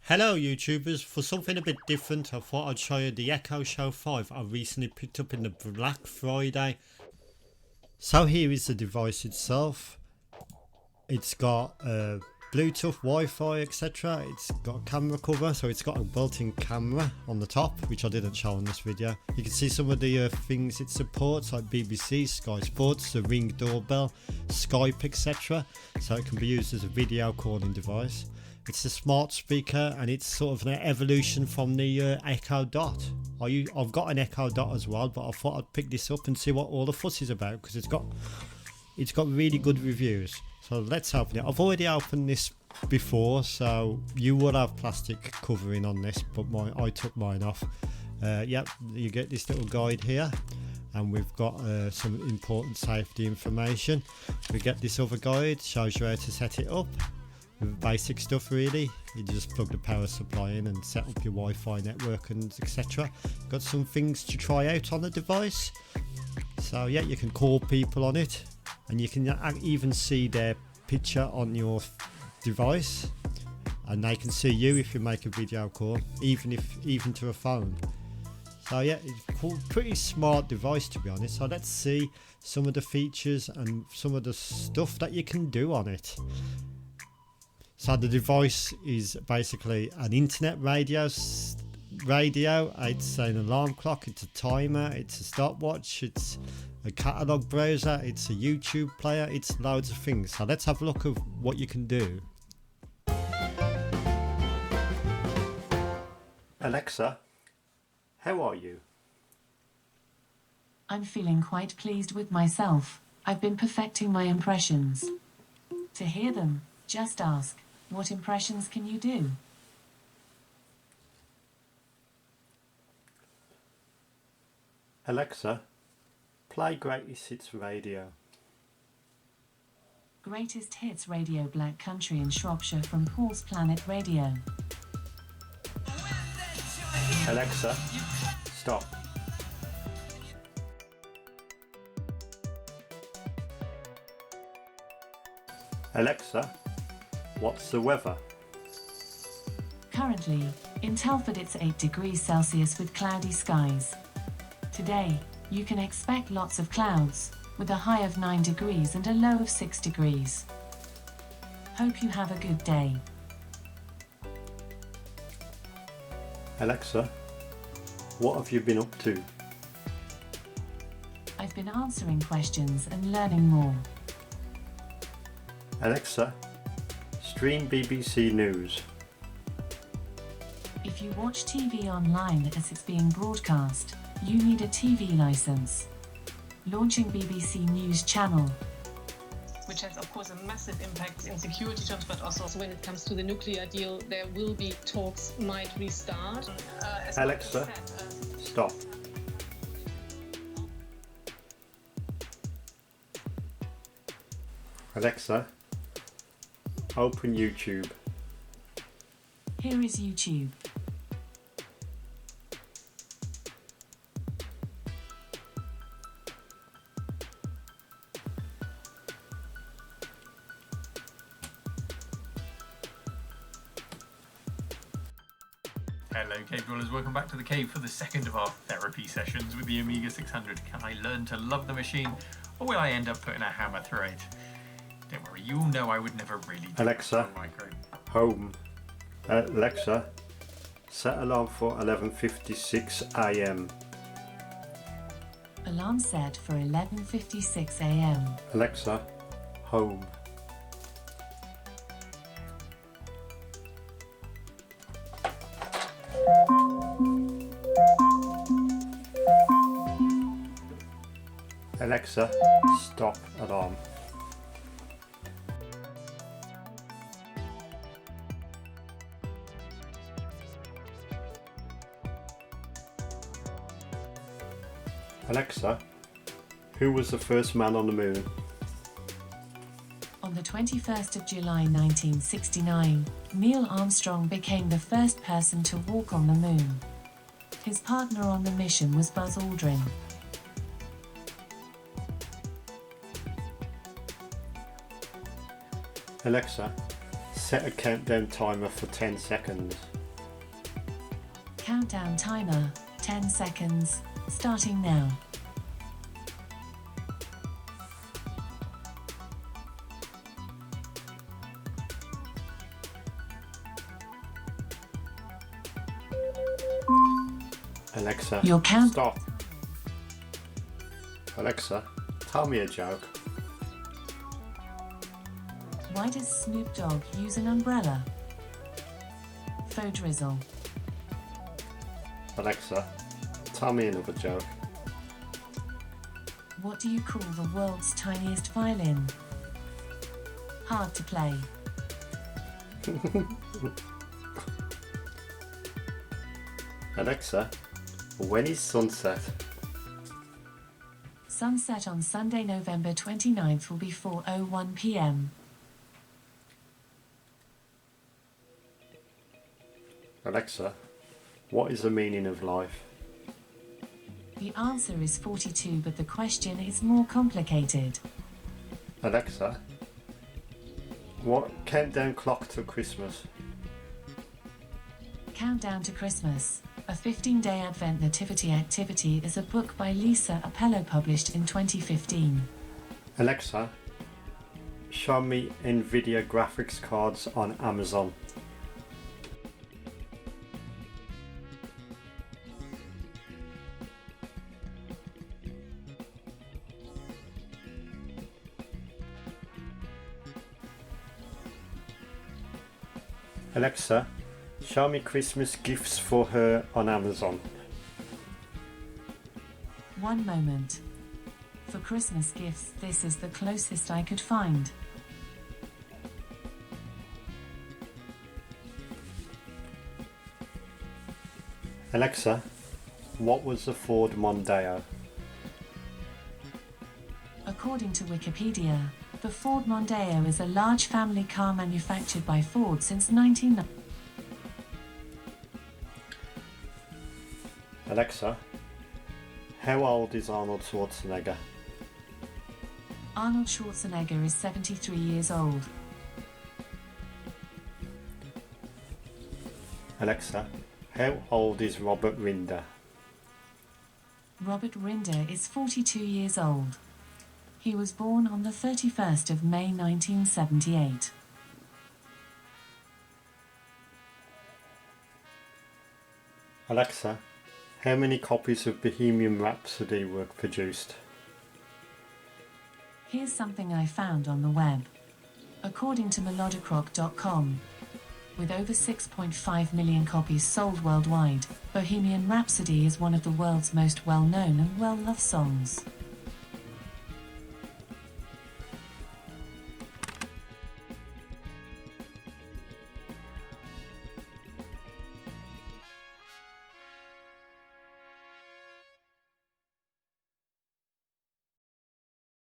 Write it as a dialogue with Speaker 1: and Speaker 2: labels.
Speaker 1: Hello YouTubers, for something a bit different I thought I'd show you the Echo Show 5 I recently picked up in the Black Friday. So here is the device itself. It's got Bluetooth, Wi-Fi, etc. It's got a camera cover, so it's got a built-in camera on the top, which I didn't show in this video. You can see some of the things it supports, like BBC, Sky Sports, the Ring doorbell, Skype, etc. So it can be used as a video calling device. It's a smart speaker, and it's sort of an evolution from the Echo Dot. I've got an Echo Dot as well, but I thought I'd pick this up and see what all the fuss is about, because it's got really good reviews. So let's open it. I've already opened this before, so you will have plastic covering on this, but I took mine off. Yep, you get this little guide here, and we've got some important safety information. We get this other guide, shows you how to set it up. Basic stuff really. You just plug the power supply in and set up your Wi-Fi network and etc. Got some things to try out on the device. So yeah, you can call people on it, and you can even see their picture on your device, and they can see you if you make a video call, even to a phone. So yeah, it's a pretty smart device, to be honest. So let's see some of the features and some of the stuff that you can do on it. So the device is basically an internet radio. It's an alarm clock, it's a timer, it's a stopwatch, it's a catalogue browser, it's a YouTube player, it's loads of things. So let's have a look at what you can do. Alexa, how are you?
Speaker 2: I'm feeling quite pleased with myself. I've been perfecting my impressions. To hear them, just ask, what impressions can you do?
Speaker 1: Alexa, play Greatest Hits Radio.
Speaker 2: Greatest Hits Radio, Black Country and Shropshire from Paul's Planet Radio.
Speaker 1: Alexa, stop. Alexa, what's the weather?
Speaker 2: Currently, in Telford it's 8 degrees Celsius with cloudy skies. Today, you can expect lots of clouds, with a high of 9 degrees and a low of 6 degrees. Hope you have a good day.
Speaker 1: Alexa, what have you been up to?
Speaker 2: I've been answering questions and learning more.
Speaker 1: Alexa, stream BBC News.
Speaker 2: If you watch TV online as it's being broadcast, you need a TV license. Launching BBC News channel.
Speaker 3: Which has, of course, a massive impact in security terms, but also when it comes to the nuclear deal, there will be talks might restart.
Speaker 1: Alexa, stop. Alexa, open YouTube.
Speaker 2: Here is YouTube.
Speaker 4: Hello cave dwellers, welcome back to the cave for the second of our therapy sessions with the Amiga 600. Can I learn to love the machine, or will I end up putting a hammer through it? Don't worry, you all know I would never really do
Speaker 1: Alexa,
Speaker 4: micro.
Speaker 1: home. Alexa, set alarm for 11:56 AM.
Speaker 2: Alarm set for 11:56 AM.
Speaker 1: Alexa, home. Alexa, stop alarm. Alexa, who was the first man on the moon?
Speaker 2: On the 21st of July 1969, Neil Armstrong became the first person to walk on the moon. His partner on the mission was Buzz Aldrin.
Speaker 1: Alexa, set a countdown timer for 10 seconds.
Speaker 2: Countdown timer, 10 seconds, starting now.
Speaker 1: Alexa,
Speaker 2: Your count-
Speaker 1: stop. Alexa, tell me a joke.
Speaker 2: Why does Snoop Dogg use an umbrella? Faux drizzle.
Speaker 1: Alexa, tell me another joke.
Speaker 2: What do you call the world's tiniest violin? Hard to play.
Speaker 1: Alexa, when is sunset?
Speaker 2: Sunset on Sunday, November 29th will be 4:01 p.m.
Speaker 1: Alexa, what is the meaning of life?
Speaker 2: The answer is 42, but the question is more complicated.
Speaker 1: Alexa, what countdown clock to Christmas?
Speaker 2: Countdown to Christmas, a 15-day Advent nativity activity, is a book by Lisa Appello published in 2015.
Speaker 1: Alexa, show me Nvidia graphics cards on Amazon. Alexa, show me Christmas gifts for her on Amazon.
Speaker 2: One moment. For Christmas gifts, this is the closest I could find.
Speaker 1: Alexa, what was the Ford Mondeo?
Speaker 2: According to Wikipedia, the Ford Mondeo is a large family car manufactured by Ford since 1990.
Speaker 1: Alexa, how old is Arnold Schwarzenegger?
Speaker 2: Arnold Schwarzenegger is 73 years old.
Speaker 1: Alexa, how old is Robert Rinder?
Speaker 2: Robert Rinder is 42 years old. He was born on the 31st of May 1978.
Speaker 1: Alexa, how many copies of Bohemian Rhapsody were produced?
Speaker 2: Here's something I found on the web. According to melodicrock.com, with over 6.5 million copies sold worldwide, Bohemian Rhapsody is one of the world's most well-known and well-loved songs.